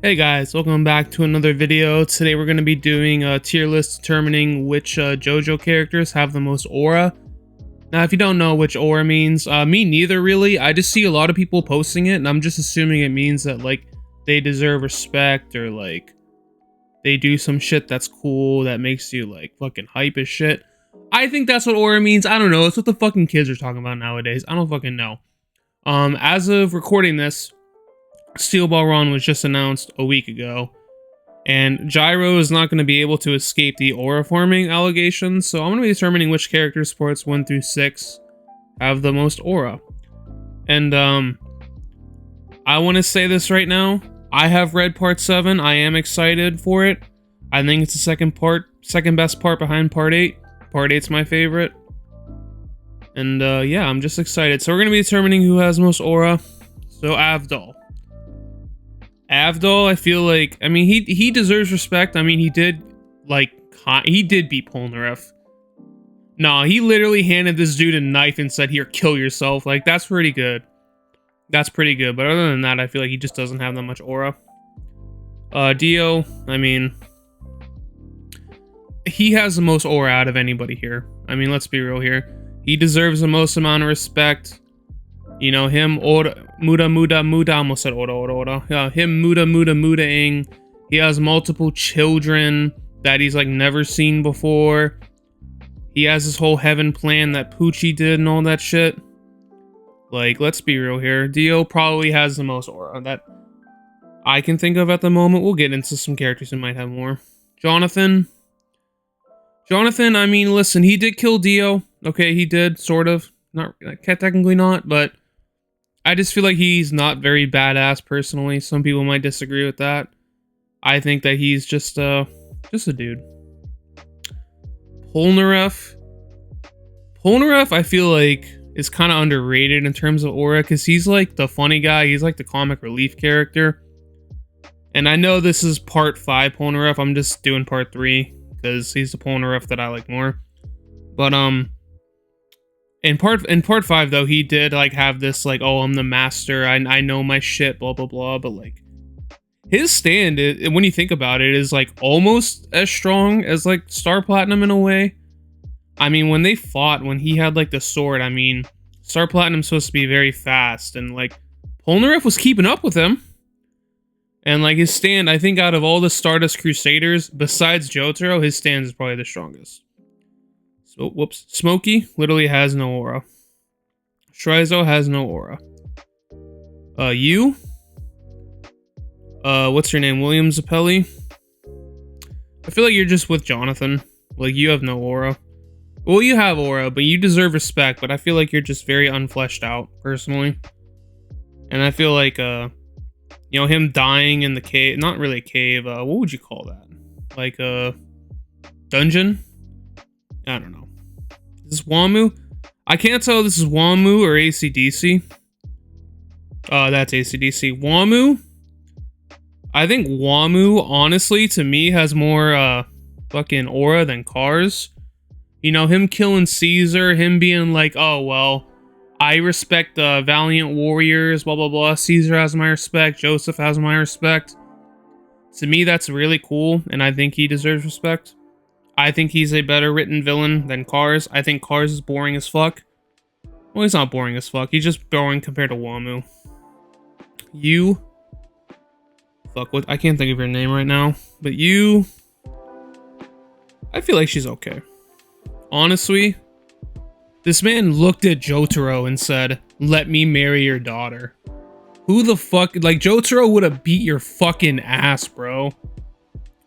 Hey guys, welcome back to another video. Today we're going to be doing a tier list determining which JoJo characters have the most aura. Now, if you don't know which aura means, me neither really. I just see a lot of people posting it, and I'm just assuming it means that, like, they deserve respect, or, like, they do some shit that's cool that makes you, like, fucking hype as shit. I think that's what aura means. I don't know. It's what the fucking kids are talking about nowadays. I don't fucking know. As of recording this, Steel Ball Run was just announced a week ago, and Gyro is not going to be able to escape the aura farming allegations, so I'm going to be determining which character sports 1 through 6 have the most aura. And I want to say this right now, I have read part 7, I am excited for it. I think it's the second best part behind part 8. Part 8's my favorite. And yeah, I'm just excited. So we're going to be determining who has most aura. So Avdol, I feel like, I mean, he deserves respect. I mean, he did beat Polnareff. No, he literally handed this dude a knife and said, "Here, kill yourself." Like, that's pretty good. That's pretty good. But other than that, I feel like he just doesn't have that much aura. Dio, I mean, he has the most aura out of anybody here. I mean, let's be real here. He deserves the most amount of respect. You know, him, Muda, almost said Ora. Yeah, him, Muda-ing. He has multiple children that he's, like, never seen before. He has this whole heaven plan that Poochie did and all that shit. Like, let's be real here. Dio probably has the most aura that I can think of at the moment. We'll get into some characters who might have more. Jonathan, I mean, listen, he did kill Dio. Okay, he did, sort of. Not, technically not, but I just feel like he's not very badass personally. Some people might disagree with that. I think that he's just a dude. Polnareff, I feel like is kind of underrated in terms of aura, because he's like the funny guy. He's like the comic relief character. And I know this is part 5 Polnareff. I'm just doing part 3 because he's the Polnareff that I like more. But In part 5 though, he did like have this like, oh, I'm the master, I know my shit, blah blah blah. But like, his stand, when you think about it, is like almost as strong as like Star Platinum in a way. I mean, when they fought, when he had like the sword, I mean, Star Platinum's supposed to be very fast, and like Polnareff was keeping up with him. And like his stand, I think out of all the Stardust Crusaders, besides Jotaro, his stand is probably the strongest. So, whoops. Smokey literally has no aura. Shrizo has no aura. You? What's your name? William Zappelli? I feel like you're just with Jonathan. Like, you have no aura. Well, you have aura, but you deserve respect, but I feel like you're just very unfleshed out, personally. And I feel like, you know, him dying in the cave, not really a cave, what would you call that? Like a dungeon? I don't know. Is this Wamu? I can't tell if this is Wamu or AC/DC. That's AC/DC. Wamu? I think Wamu, honestly, to me, has more fucking aura than Cars. You know, him killing Caesar, him being like, oh, well, I respect the valiant warriors, blah, blah, blah. Caesar has my respect. Joseph has my respect. To me, that's really cool, and I think he deserves respect. I think he's a better written villain than Cars. I think Cars is boring as fuck. Well, he's not boring as fuck. He's just boring compared to Wamu. You. Fuck, what? I can't think of your name right now. But you. I feel like she's okay. Honestly, this man looked at Jotaro and said, "Let me marry your daughter." Who the fuck? Like, Jotaro would have beat your fucking ass, bro.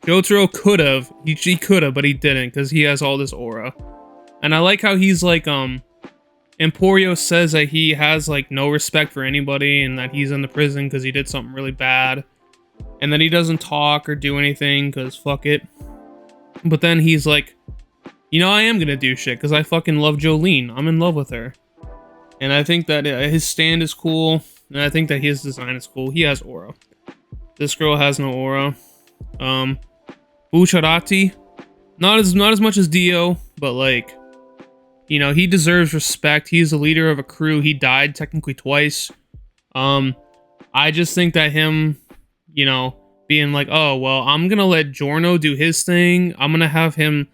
Jotaro could have. He could have, but he didn't, because he has all this aura. And I like how he's like, Emporio says that he has like no respect for anybody, and that he's in the prison because he did something really bad. And that he doesn't talk or do anything because fuck it. But then he's like, you know, I am gonna do shit because I fucking love Jolene. I'm in love with her. And I think that his stand is cool. And I think that his design is cool. He has aura. This girl has no aura. Bucciarati, not as much as Dio, but like, you know, he deserves respect. He's the leader of a crew. He died technically twice. I just think that him, you know, being like, oh, well, I'm gonna let Giorno do his thing. I'm gonna have him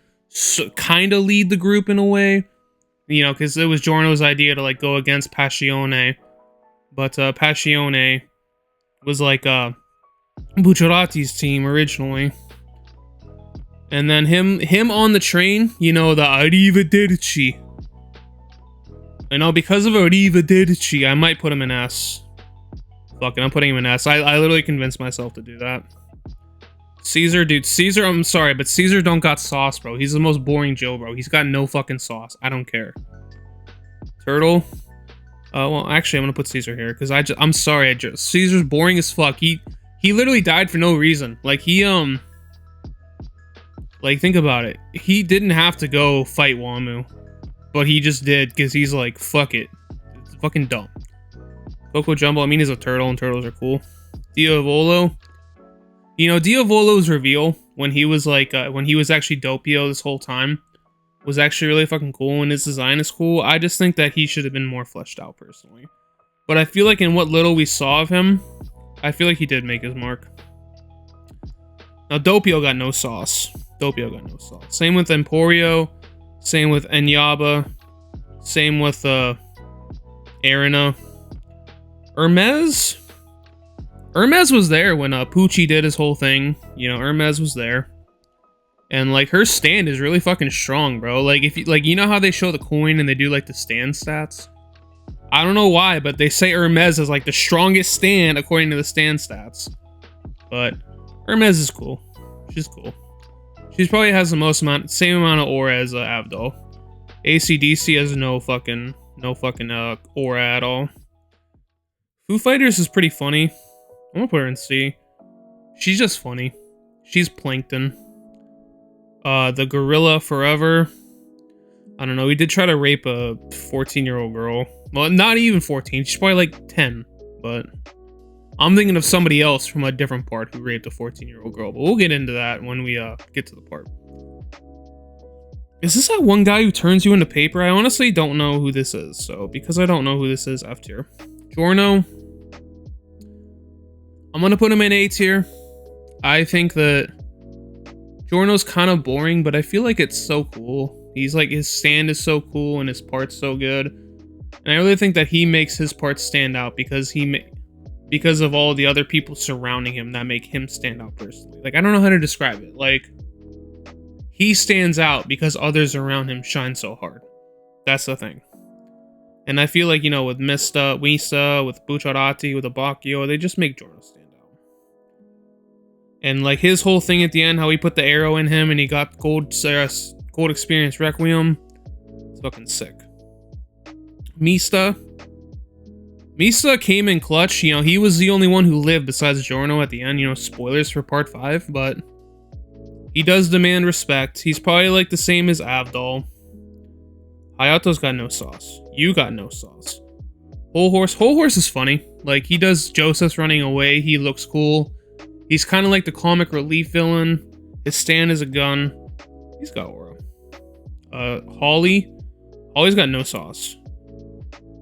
kind of lead the group in a way, you know, because it was Giorno's idea to like go against Passione, but Passione was like Bucciarati's team originally, and then him on the train, you know, the Arrivederci. You know, because of Arrivederci, I might put him in S. Fuck it, I'm putting him in S. I literally convinced myself to do that. Caesar, dude. Caesar, I'm sorry, but Caesar don't got sauce, bro. He's the most boring Joe, bro. He's got no fucking sauce. I don't care. Turtle. Well, actually, I'm gonna put Caesar here, because I'm sorry, Caesar's boring as fuck. He literally died for no reason. Like, like, think about it. He didn't have to go fight Wamu. But he just did, because he's like, fuck it. It's fucking dumb. Coco Jumbo, I mean, he's a turtle, and turtles are cool. Diavolo. You know, Diavolo's reveal, when he was like, when he was actually Doppio this whole time, was actually really fucking cool, and his design is cool. I just think that he should have been more fleshed out, personally. But I feel like in what little we saw of him, I feel like he did make his mark. Now, Doppio got no sauce. Doppio got no sauce. Same with Emporio. Same with Enyaba. Same with Arena. Hermes? Hermes was there when Pucci did his whole thing. You know, Hermes was there. And like her stand is really fucking strong, bro. Like if you like, you know how they show the coin and they do like the stand stats? I don't know why, but they say Hermes is like the strongest stand according to the stand stats. But Hermes is cool. She's cool. She probably has the same amount of aura as Avdol. AC/DC has no fucking aura at all. Foo Fighters is pretty funny. I'm gonna put her in C. She's just funny. She's Plankton. The Gorilla Forever. I don't know. He did try to rape a 14-year-old girl. Well, not even 14. She's probably like 10. But I'm thinking of somebody else from a different part who raped a 14-year-old girl. But we'll get into that when we get to the part. Is this that one guy who turns you into paper? I honestly don't know who this is. So because I don't know who this is, F tier. Giorno. I'm going to put him in A tier. I think that Giorno's kind of boring, but I feel like it's so cool. He's like, his stand is so cool and his part's so good. And I really think that he makes his part stand out because because of all the other people surrounding him that make him stand out personally. Like, I don't know how to describe it. Like, he stands out because others around him shine so hard. That's the thing. And I feel like, you know, with Mista, with Bucciarati, with Abacchio, they just make Giorno stand out. And like his whole thing at the end, how he put the arrow in him and he got gold experience Requiem. It's fucking sick. Mista came in clutch. You know, he was the only one who lived besides Giorno at the end. You know, spoilers for part 5, but he does demand respect. He's probably like the same as Avdol. Hayato's got no sauce. You got no sauce. Whole Horse is funny. Like, he does Joseph's running away. He looks cool. He's kind of like the comic relief villain. His stand is a gun. He's got aura. Holly's got no sauce.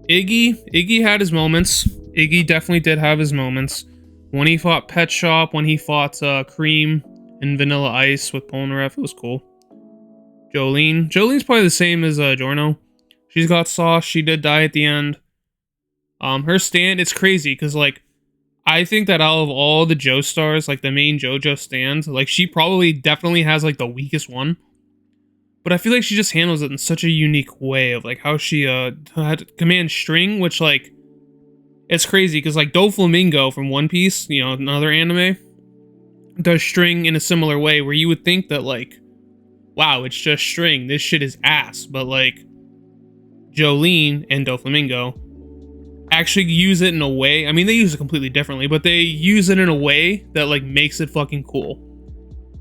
Iggy had his moments. Iggy definitely did have his moments. When he fought Pet Shop, when he fought Cream and Vanilla Ice with Polnareff, it was cool. Jolene's probably the same as Giorno. She's got sauce. She did die at the end. Her stand, it's crazy because like I think that out of all the Joe stars, like the main JoJo stand, like she probably definitely has like the weakest one. But I feel like she just handles it in such a unique way of like how she had to command string, which like it's crazy because like Doflamingo from One Piece, you know, another anime, does string in a similar way where you would think that like, wow, it's just string. This shit is ass. But like Jolene and Doflamingo actually use it in a way. I mean, they use it completely differently, but they use it in a way that like makes it fucking cool.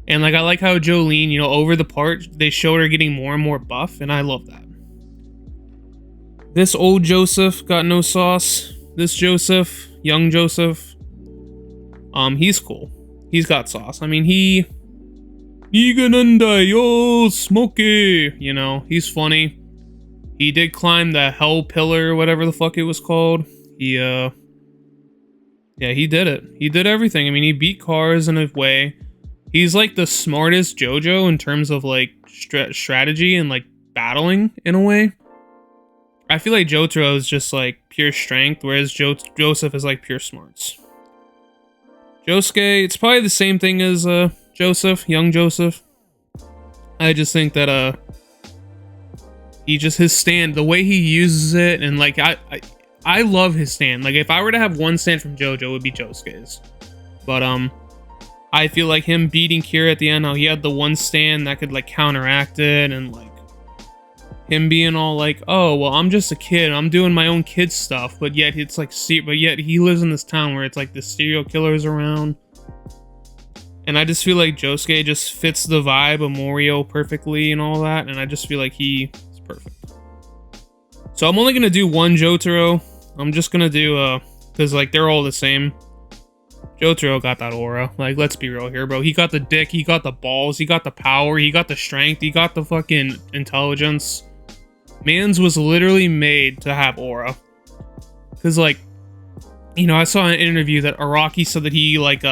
And like I like how Jolene, you know, over the part, they showed her getting more and more buff, and I love that. This old Joseph got no sauce. This Joseph, young Joseph, he's cool. He's got sauce. I mean, yo, Smokey, you know, he's funny. He did climb the Hell Pillar, whatever the fuck it was called. He Yeah, he did it. He did everything. I mean, he beat cars in a way. He's like the smartest JoJo in terms of like strategy and like battling in a way. I feel like Jotaro is just like pure strength, whereas Joseph is like pure smarts. Josuke, it's probably the same thing as Joseph, young Joseph. I just think that his stand, the way he uses it, and like I love his stand. Like if I were to have one stand from JoJo, it would be Josuke's. But I feel like him beating Kira at the end, how he had the one stand that could like counteract it, and like him being all like, oh well, I'm just a kid, I'm doing my own kid stuff, but yet it's like, but yet he lives in this town where it's like the serial killers around. And I just feel like Josuke just fits the vibe of Morio perfectly and all that, and I just feel like he is perfect. So I'm only gonna do one Jotaro. I'm just gonna do because like they're all the same. Jotaro got that aura. Like, let's be real here, bro. He got the dick, he got the balls, he got the power, he got the strength, he got the fucking intelligence. Mans was literally made to have aura. Cause like, you know, I saw in an interview that Araki said that he like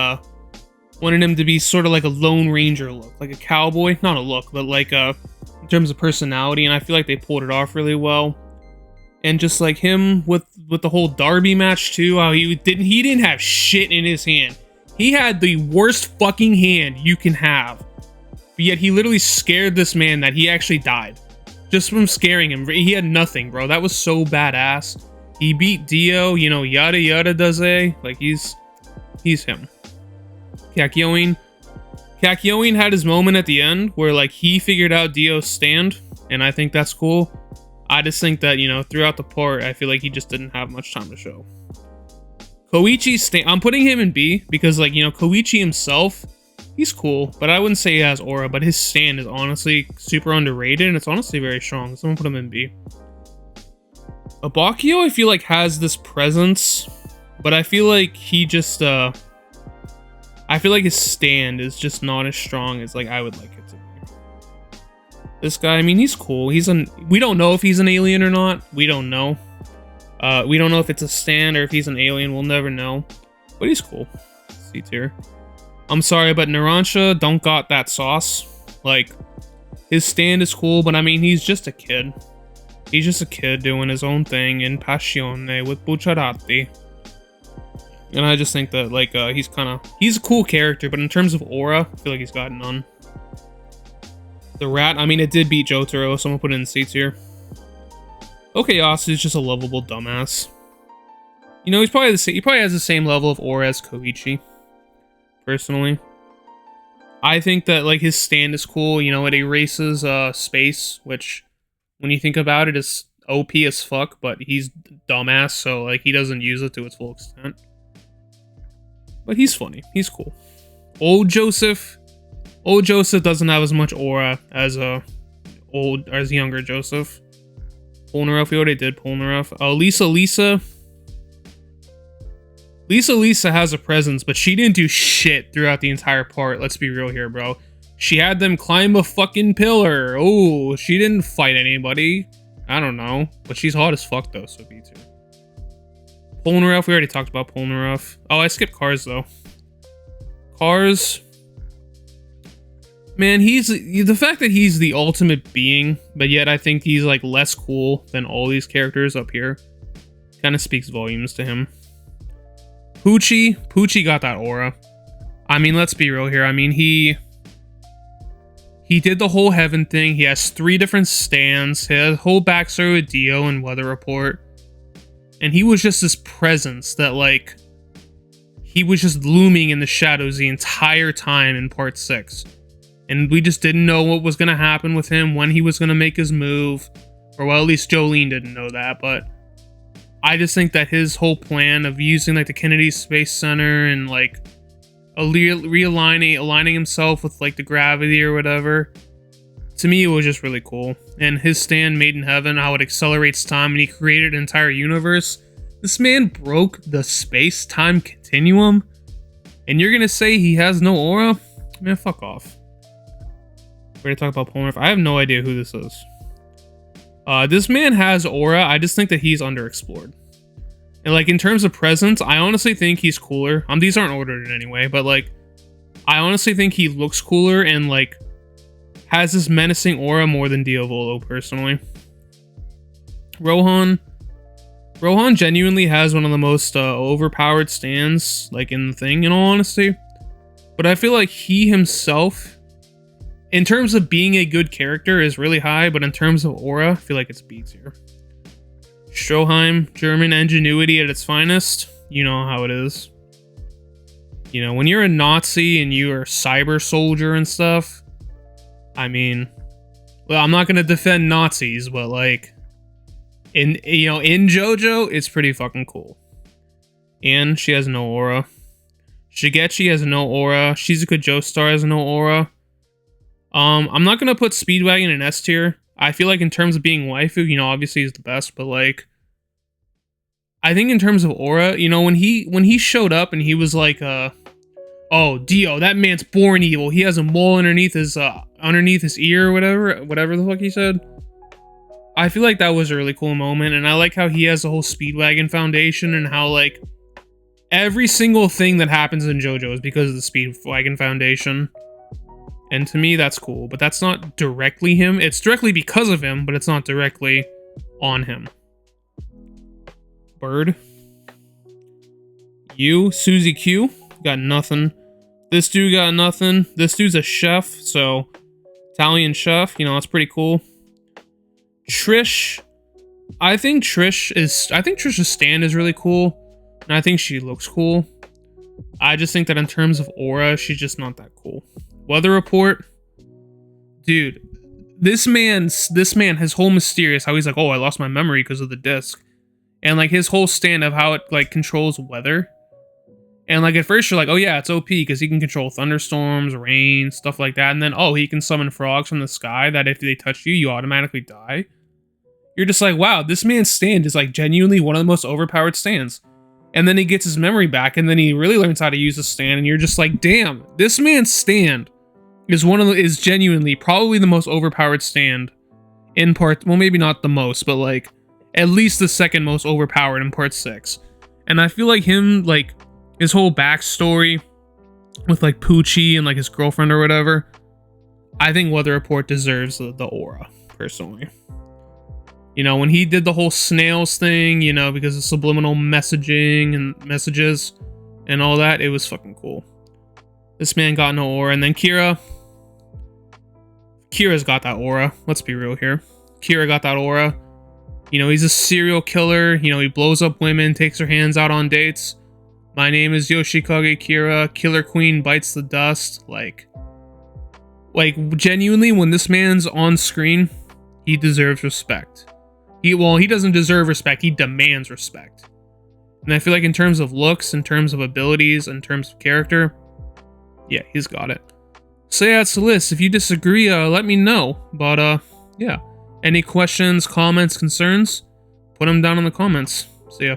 wanted him to be sort of like a Lone Ranger look, like a cowboy, not a look, but like in terms of personality, and I feel like they pulled it off really well. And just like him with the whole Darby match too, how he didn't have shit in his hand. He had the worst fucking hand you can have, but yet he literally scared this man that he actually died just from scaring him. He had nothing, bro. That was so badass. He beat Dio, you know, yada yada does like he's him. Kakyoin had his moment at the end where like he figured out Dio's stand, and I think that's cool. I just think that, you know, throughout the part, I feel like he just didn't have much time to show. Koichi's stand, I'm putting him in B because, like, you know, Koichi himself, he's cool, but I wouldn't say he has aura, but his stand is honestly super underrated, and it's honestly very strong, so I'm gonna put him in B. Abakio, I feel like, has this presence, but I feel like he just, I feel like his stand is just not as strong as, like, I would like it to be. This guy, I mean, he's cool. We don't know if he's an alien or not. We don't know. We don't know if it's a stand or if he's an alien. We'll never know. But he's cool. C tier. I'm sorry, but Narancia don't got that sauce. Like, his stand is cool, but I mean, he's just a kid. He's just a kid doing his own thing in Passione with Bucciarati. And I just think that, like, he's a cool character, but in terms of aura, I feel like he's got none. The rat, I mean, it did beat Jotaro, so I'm gonna put it in C tier. Okayasu is just a lovable dumbass. You know, he probably has the same level of aura as Koichi. Personally, I think that like his stand is cool. You know, it erases space, which when you think about it is OP as fuck, but he's dumbass, so like he doesn't use it to its full extent. But he's funny. He's cool. Old Joseph doesn't have as much aura as younger Joseph. Polnareff, we already did Polnareff. Lisa has a presence, but she didn't do shit throughout the entire part. Let's be real here, bro. She had them climb a fucking pillar. Oh, she didn't fight anybody. I don't know, but she's hot as fuck though, so B tier. Polnareff, we already talked about Polnareff. Oh, I skipped Cars though. Cars. Man, the fact that he's the ultimate being, but yet I think he's like less cool than all these characters up here, kind of speaks volumes to him. Poochie got that aura. I mean, let's be real here. I mean, he did the whole heaven thing. He has 3 different stands. He has a whole backstory with Dio and Weather Report, and he was just this presence that like he was just looming in the shadows the entire time in part 6. And we just didn't know what was going to happen with him, when he was going to make his move. Or, well, at least Jolene didn't know that. But I just think that his whole plan of using, like, the Kennedy Space Center and, like, aligning himself with, like, the gravity or whatever, to me, it was just really cool. And his stand, Made in Heaven, how it accelerates time and he created an entire universe. This man broke the space-time continuum. And you're going to say he has no aura? Man, fuck off. We're gonna talk about Polnareff. I have no idea who this is. This man has aura. I just think that he's underexplored. And like in terms of presence, I honestly think he's cooler. These aren't ordered in any way, but like I honestly think he looks cooler and like has this menacing aura more than Diavolo personally. Rohan genuinely has one of the most overpowered stands like in the thing, in all honesty. But I feel like he himself, in terms of being a good character, is really high, but in terms of aura, I feel like it's beats here. Stroheim, German ingenuity at its finest. You know how it is. You know, when you're a Nazi and you're a cyber soldier and stuff, I mean, well, I'm not going to defend Nazis, but like, in JoJo, it's pretty fucking cool. And she has no aura. Shigechi has no aura. Shizuka Joestar has no aura. I'm not going to put Speedwagon in S tier. I feel like in terms of being waifu, you know, obviously he's the best, but like, I think in terms of aura, you know, when he showed up and he was like, oh, Dio, that man's born evil. He has a mole underneath his ear or whatever the fuck he said. I feel like that was a really cool moment, and I like how he has the whole Speedwagon Foundation and how like every single thing that happens in JoJo is because of the Speedwagon Foundation. And to me, that's cool, but that's not directly him. It's directly because of him, but it's not directly on him. Bird. You, Suzy Q, got nothing. This dude got nothing. This dude's a chef, so Italian chef, you know, that's pretty cool. Trish. I think Trish's stand is really cool, and I think she looks cool. I just think that in terms of aura, she's just not that cool. Weather report, dude. This man, his whole mysterious, how he's like, oh, I lost my memory because of the disc, and like his whole stand of how it like controls weather. And like at first you're like, oh yeah, it's OP because he can control thunderstorms, rain, stuff like that. And then oh, he can summon frogs from the sky that if they touch you, you automatically die. You're just like, wow, this man's stand is like genuinely one of the most overpowered stands. And then he gets his memory back, and then he really learns how to use the stand, and you're just like, damn, this man's stand is genuinely probably the most overpowered stand in part. Well, maybe not the most, but like at least the second most overpowered in part 6. And I feel like him, like his whole backstory with like Poochie and like his girlfriend or whatever, I think Weather Report deserves the aura personally. You know, when he did the whole snails thing, you know, because of subliminal messaging and messages and all that, it was fucking cool. This man got no aura. And then Kira's got that aura. Let's be real here. Kira got that aura. You know, he's a serial killer. You know, he blows up women, takes her hands out on dates. My name is Yoshikage Kira. Killer Queen bites the dust. Like genuinely, when this man's on screen, he deserves respect. He doesn't deserve respect. He demands respect. And I feel like in terms of looks, in terms of abilities, in terms of character, yeah, he's got it. So yeah, it's the list. If you disagree, let me know. But yeah, any questions, comments, concerns, put them down in the comments. See ya.